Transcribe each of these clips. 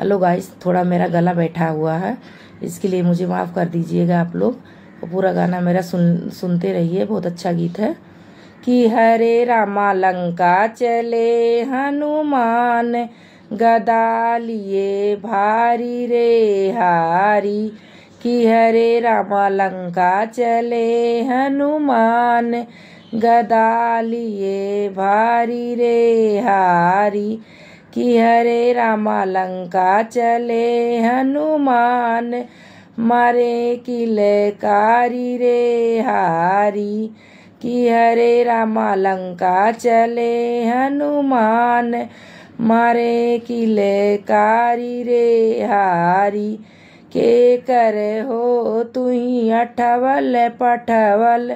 Hello guys, थोड़ा मेरा गला बैठा हुआ है, इसके लिए मुझे माफ़ कर दीजिएगा आप लोग। और पूरा गाना मेरा सुनते रहिए, बहुत अच्छा गीत है। कि हरे रामा लंका चले हनुमान, गदा लिए भारी रे हारी। कि हरे रामा लंका चले हनुमान, गदा लिए भारी रे हारी। कि हरे रामा लंका चले हनुमान, मारे किलकारी रे हारी। कि हरे रामा लंका चले हनुमान, मारे किलकारी रे हारी। के कर हो तुही अठवल पठवल,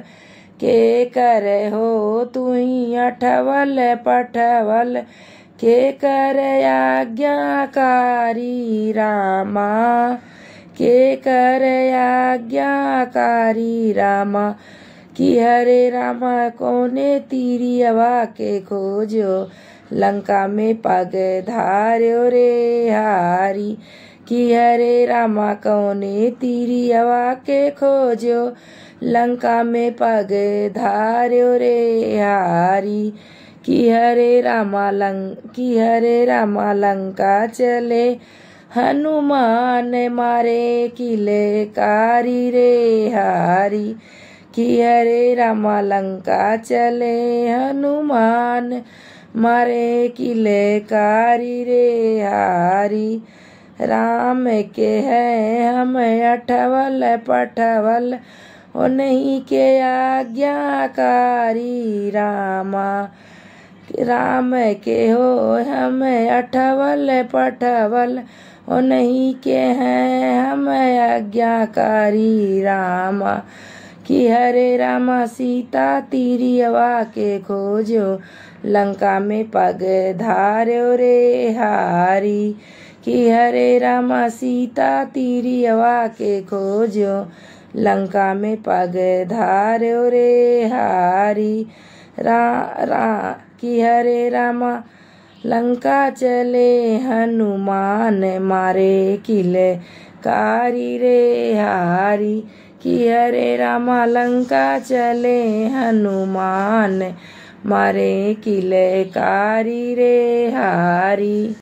के कर हो तुही अठवल पठवल। के कर आज्ञाकारी रामा, के कर आज्ञाकारी रामा। कि हरे रामा कोने तीरियवा के खोजो, लंका में पग धार्यो रे हारी। कि हरे रामा कोने तीरियवा के खोजो, लंका में पग धार्यो रे हारी। कि हरे रामा लंका चले हनुमान, मारे किलकारी रे हारी। कि हरे रामा लंका चले हनुमान, मारे किलकारी रे हारी। राम के है हम अठवल पठवल, ओ नहीं के आज्ञाकारी रामा। राम के हो हम अठवल पठवल, ओ नहीं के हैं हम आज्ञाकारी रामा। कि हरे रामा सीता तीरियवा के खोजो, लंका में पग धार्यो रे हारी। कि हरे रामा सीता तीरियवा के खोजो, लंका में पग धार्यो रे हारी। कि हरे रामा लंका चले हनुमान, मारे किलकारी रे हारी। कि हरे रामा लंका चले हनुमान, मारे किलकारी रे हारी।